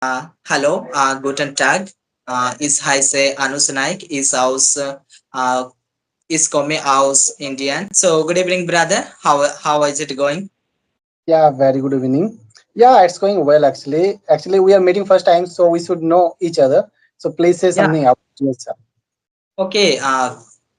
Guten Tag. Ich heiße Anus Naik, uh, ist komme aus Indian. So good evening, brother. How is it going? Yeah, very good evening. Yeah, it's going well actually. Actually, we are meeting first time, so we should know each other. So please say Yeah. something about yourself. Okay.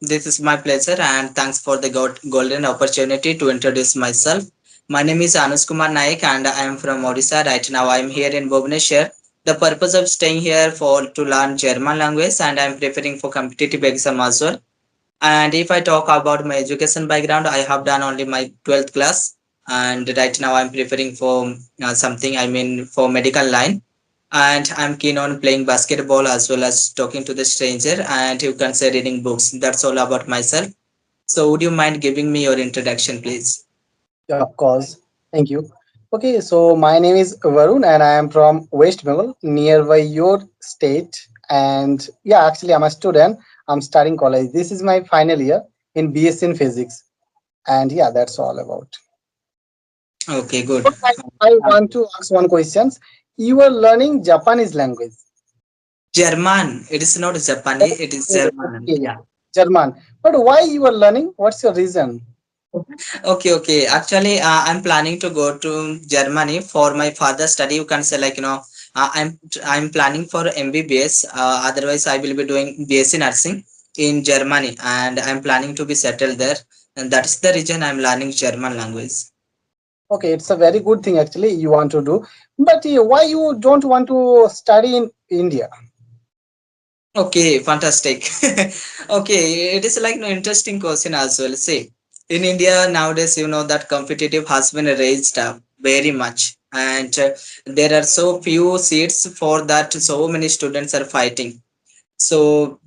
This is my pleasure, and thanks for the golden opportunity to introduce myself. My name is Anus Kumar Naik, and I am from Odisha. Right now, I am here in Bhubaneswar. The purpose of staying here for to learn German language, and I am preparing for competitive exam as well. And if I talk about my education background, I have done only my 12th class. And right now I'm preparing for something, I mean, for medical line. And I'm keen on playing basketball as well as talking to the stranger. And you can say reading books. That's all about myself. So would you mind giving me your introduction, please? Yeah, of course. Thank you. Okay, so my name is Varun and I am from West Bengal, nearby your state. And yeah, actually, I'm a student. I'm studying college. This is my final year in BSc in Physics. And yeah, that's all about. Okay, good. So I want to ask one question. You are learning Japanese language. German. It is not Japanese, it is German. Okay, Yeah. German. But why you are learning? What's your reason? Okay. Actually, I'm planning to go to Germany for my further study. You can say I'm planning for MBBS. Otherwise, I will be doing BSc nursing in Germany, and I'm planning to be settled there. And that is the reason I'm learning German language. Okay, it's a very good thing actually you want to do. But why you don't want to study in India? Okay, fantastic. Okay, it is like an interesting question as well. See, in India nowadays, that competitive has been raised up very much, and there are so few seats for that. So many students are fighting. So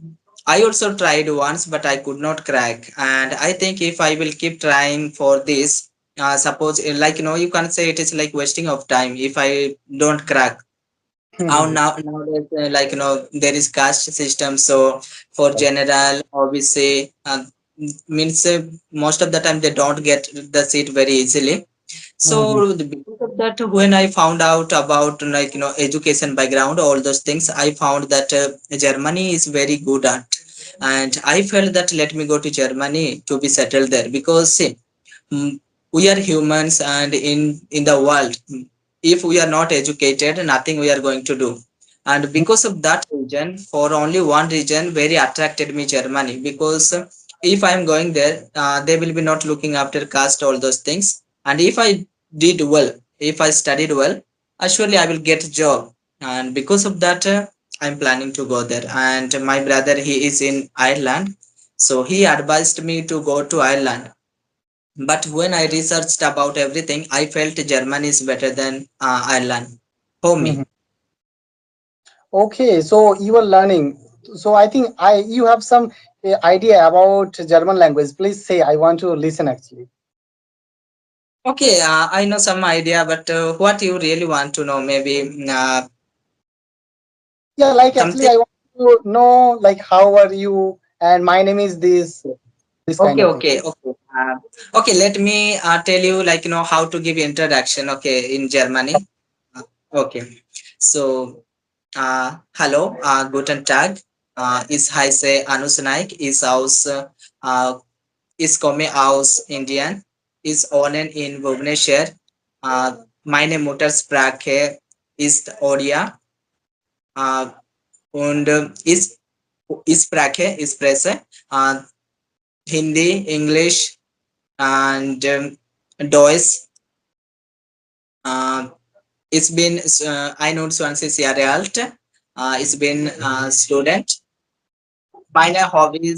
I also tried once, but I could not crack. And I think if I will keep trying for this, suppose you can say it is like wasting of time if I don't crack. Nowadays, there is caste system. So for general, obviously, means most of the time they don't get the seat very easily. So Mhm. because of that, when I found out about education background, all those things, I found that Germany is very good at, and I felt that let me go to Germany to be settled there because see, we are humans, and in the world, if we are not educated, nothing we are going to do. And because of that reason, for only one reason, very attracted me Germany, because if I am going there, they will be not looking after caste, all those things. And if I did well, if I studied well, surely I will get a job. And because of that, I'm planning to go there. And my brother, he is in Ireland, so he advised me to go to Ireland. But when I researched about everything, I felt Germany is better than Ireland for Mhm. me. Okay, so you are learning. So I think I you have some idea about German language. Please say I want to listen actually. Okay, I know some idea, but what you really want to know, maybe Yeah, like actually something. I want to know like how are you and my name is this kind Okay, of thing. okay, okay. Okay, let me tell you, how to give introduction. Okay, in Germany. Okay, so guten Tag. Ich heiße Anus Naik, ist komme aus Indien, ist wohnen in Bhubaneswar. Meine Muttersprache ist Odia, äh, und ist Sprache, ist Presse, äh, Hindi, English, and Deutsch. Uh, it's been I know 20 Jahre alt. It's been student. Meine Hobby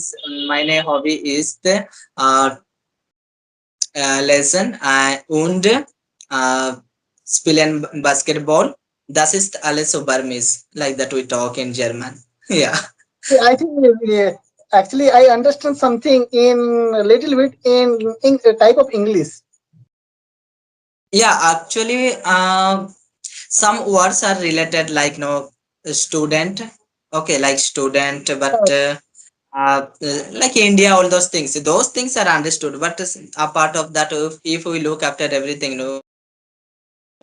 ist Lesson und spielen Basketball. Das ist alles so Burmese, like that we talk in German. Yeah. Yeah, I think actually I understand something in a little bit in a type of English. Yeah, actually, some words are related, like no student. Okay, like student, but like India, all those things are understood. But a part of that, if we look after everything,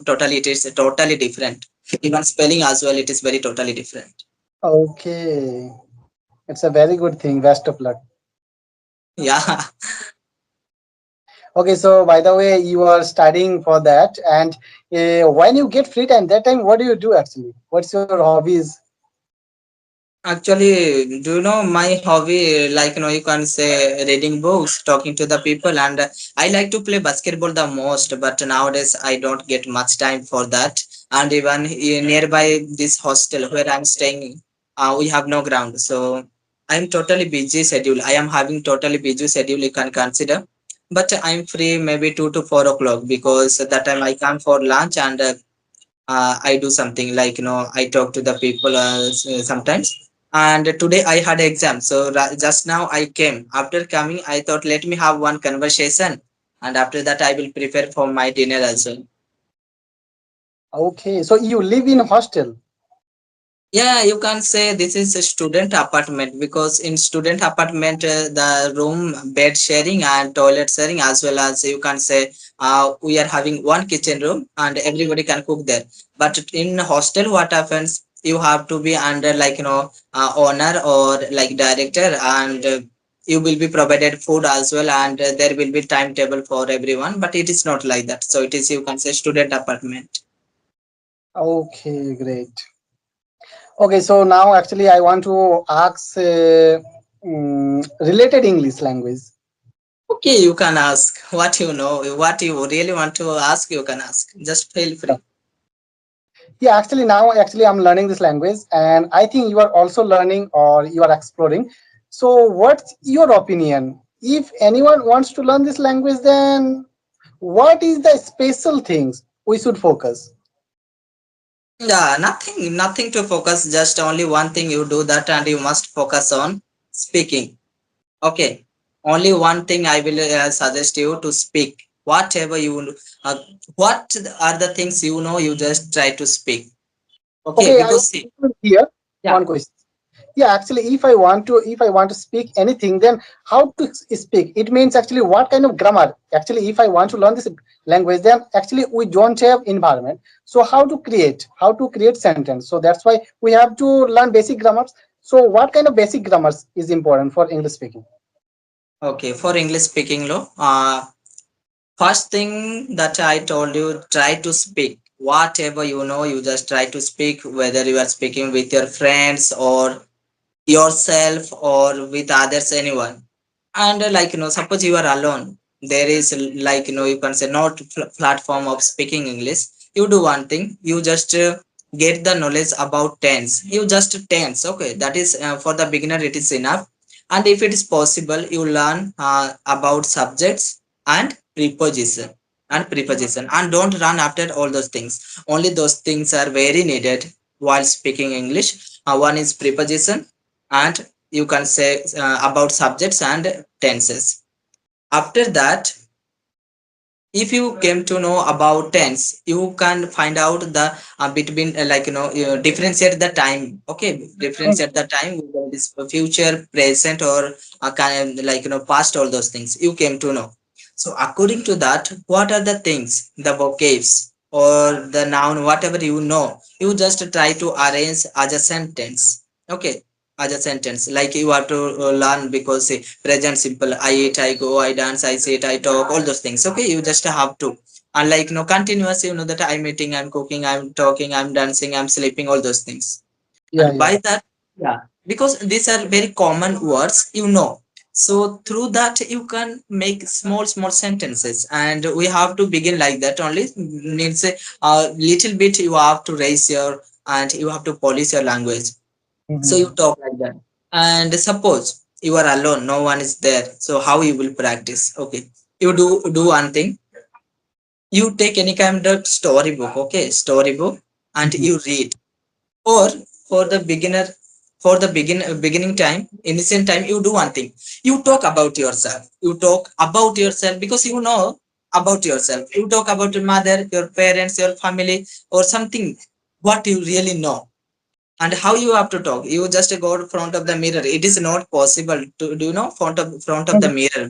totally it is totally different. Even spelling as well, it is very totally different. Okay, it's a very good thing. Best of luck. Yeah. Okay, so by the way, you are studying for that, and when you get free time, that time, what do you do actually? What's your hobbies? Actually, do you know my hobby? Like, you can say reading books, talking to the people, and I like to play basketball the most. But nowadays, I don't get much time for that. And even nearby this hostel where I'm staying, we have no ground. So I'm totally busy schedule. I am having totally busy schedule. You can consider. But I'm free maybe 2 to 4 o'clock because that time I come for lunch and I do something like I talk to the people sometimes. And today I had exam, so just now I came. After coming, I thought let me have one conversation, and after that I will prepare for my dinner as well. Okay, so you live in hostel. Yeah, you can say this is a student apartment because in student apartment the room bed sharing and toilet sharing, as well as you can say we are having one kitchen room and everybody can cook there. But in hostel, what happens? You have to be under like owner or like director, and you will be provided food as well, and there will be timetable for everyone. But it is not like that. So it is, you can say, student apartment. Okay, great. Okay, so now actually I want to ask related English language. Okay, you can ask what you know, what you really want to ask, you can ask. Just feel Yeah, free. yeah, actually now actually I'm learning this language, and I think you are also learning or you are exploring. So what's your opinion? If anyone wants to learn this language, then what is the special things we should focus? Yeah, nothing to focus, just only one thing you do that, and you must focus on speaking. Okay. Only one thing I will suggest you to speak. Whatever you uh, what are the things you just try to speak. Okay, Okay, I because want see, to hear yeah. one question. Yeah, actually, if I want to speak anything, then how to speak? It means actually what kind of grammar. Actually, if I want to learn this language, then actually we don't have environment. So how to create sentence? So that's why we have to learn basic grammars. So what kind of basic grammars is important for English speaking? Okay, for English speaking law, first thing that I told you, try to speak. Whatever you just try to speak, whether you are speaking with your friends or yourself or with others, anyone. And like suppose you are alone, there is like you can say not platform of speaking English. You do one thing, you just get the knowledge about tense. You just tense, okay, that is for the beginner it is enough. And if it is possible, you learn about subjects and preposition, and don't run after all those things. Only those things are very needed while speaking English. One is preposition, and you can say about subjects and tenses. After that, if you came to know about tense, you can find out the between like you differentiate the time. Okay, differentiate the time whether it is future, present, or kind of like past. All those things you came to know. So according to that, what are the things, the vocabs or the noun, whatever you just try to arrange as a sentence. Okay, as a sentence, like you have to learn, because say present simple, I eat, I go, I dance, I sit, I talk, all those things. Okay, you just have to. And like continuous, that I'm eating, I'm cooking, I'm talking, I'm dancing, I'm sleeping, all those things. Yeah, And yeah. by that, yeah, because these are very common words, so through that you can make small sentences, and we have to begin like that only. Means a little bit you have to raise your, and you have to polish your language. So you Mhm. talk like that. And suppose you are alone, no one is there, so how you will practice? Okay, you do one thing. You take any kind of storybook, okay, storybook, and Mhm. you read. Or for the beginner, for the beginning time, innocent time, you do one thing. You talk about yourself. You talk about yourself because about yourself. You talk about your mother, your parents, your family, or something, what you really know. And how you have to talk? You just go in front of the mirror. It is not possible to do, front of the Mhm. mirror.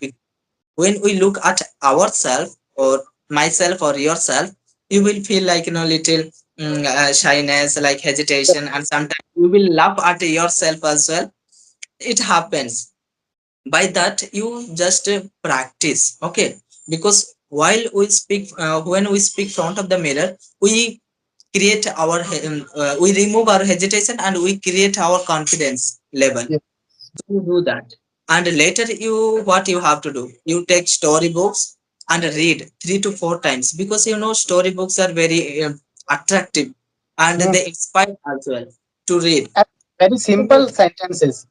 When we look at ourselves or myself or yourself, you will feel like little shyness, like hesitation, and sometimes you will laugh at yourself as well. It happens. By that you just practice, okay? Because while we speak, when we speak front of the mirror, we create our we remove our hesitation and we create our confidence level. Yes. You do that, and later you, what you have to do, you take storybooks and read 3 to 4 times, because storybooks are very attractive, and Hmm. they inspire as well to read. And very simple sentences,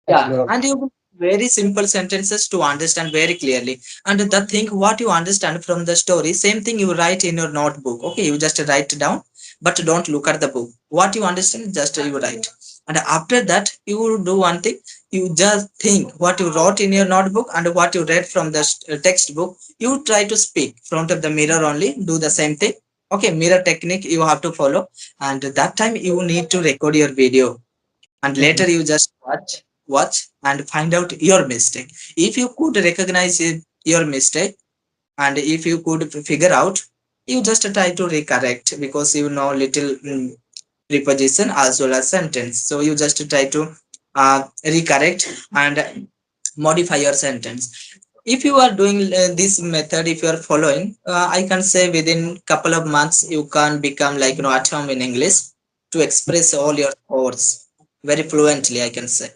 Yeah, actually. and you very simple sentences to understand very clearly. And the thing what you understand from the story, same thing you write in your notebook. Okay, you just write it down, but don't look at the book. What you understand, just you write. And after that, you will do one thing. You just think what you wrote in your notebook and what you read from the textbook. You try to speak front of the mirror only. Do the same thing. Okay, mirror technique you have to follow. And that time you need to record your video, and Mhm. later you just watch and find out your mistake. If you could recognize your mistake, and if you could figure out, you just try to recorrect, because little preposition as well as sentence, so you just try to recorrect and modify your sentence. If you are doing this method, if you are following, I can say within couple of months you can become like at home in English, to express all your thoughts very fluently, I can say.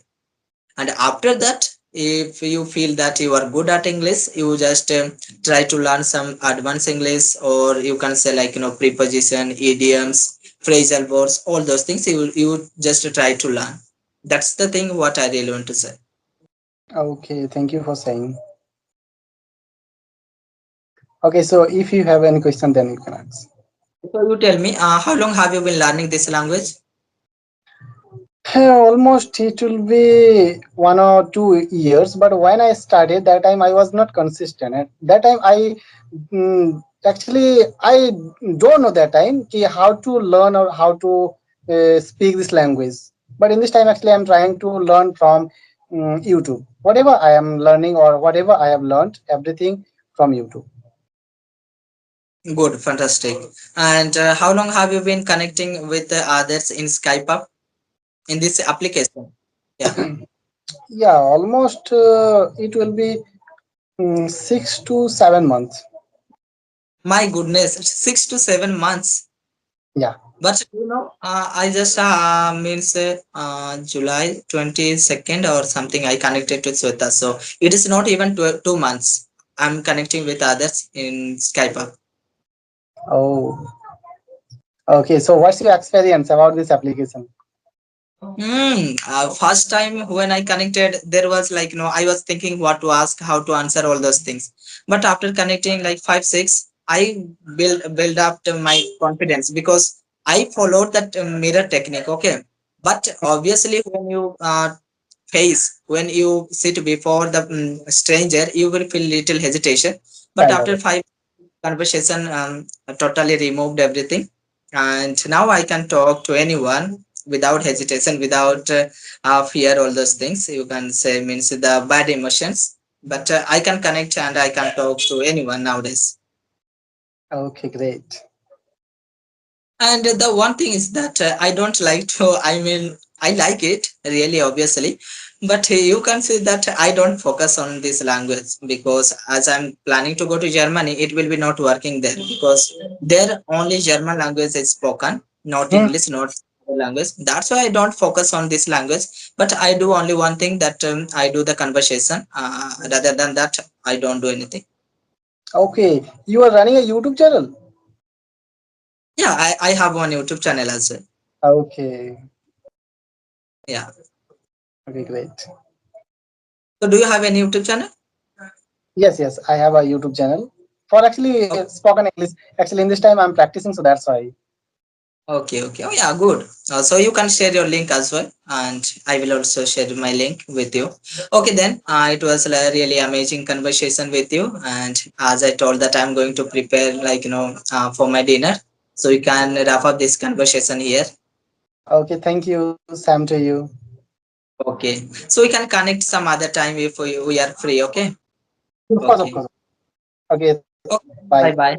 And after that, if you feel that you are good at English, you just try to learn some advanced English, or you can say like preposition, idioms, phrasal words, all those things you just try to learn. That's the thing what I really want to say. Okay, thank you for saying. Okay, so if you have any question, then you can ask. So you tell me, how long have you been learning this language? Almost it will be 1 or 2 years, but when I started, that time I was not consistent. At that time, actually I don't know that time how to learn or how to speak this language. But in this time, actually, I'm trying to learn from YouTube. Whatever I am learning or whatever I have learned, everything from YouTube. Good, fantastic. And how long have you been connecting with the others in Skype up, in this application? Yeah. Yeah, almost it will be 6 to 7 months. My goodness, 6 to 7 months. Yeah. But I just means July 22nd or something, I connected to Sweta. So it is not even 2 months. I'm connecting with others in Skype. Oh. Okay, so what's your experience about this application? First time when I connected, there was like, I was thinking what to ask, how to answer all those things. But after connecting like 5, 6, I build up to my confidence, because I followed that mirror technique. Okay. But obviously, when you when you sit before the stranger, you will feel little hesitation. But Kind of after it. 5 conversation, totally removed everything, and now I can talk to anyone without hesitation, without fear, all those things you can say, means the bad emotions. But I can connect and I can talk to anyone nowadays. Okay, great. And the one thing is that I don't like to, I mean, I like it really, obviously, but you can say that I don't focus on this language, because as I'm planning to go to Germany, it will be not working there, because there only German language is spoken, not Hmm. English, not other language. That's why I don't focus on this language. But I do only one thing, that I do the conversation. Rather than that, I don't do anything. Okay, you are running a YouTube channel. Yeah, I have one YouTube channel as well. Okay, Yeah. okay, great. So do you have any YouTube channel? Yes, yes, I have a YouTube channel for actually spoken English. Actually, in this time I'm practicing, so that's why. Okay, okay. Oh, yeah, good. So you can share your link as well, and I will also share my link with you. Okay, then it was a really amazing conversation with you, and as I told that I'm going to prepare like for my dinner, so you can wrap up this conversation here. Okay, thank you, Sam, to you. Okay, so we can connect some other time if we are free. Okay, Of course, of okay, course. Okay, okay. bye. Bye bye.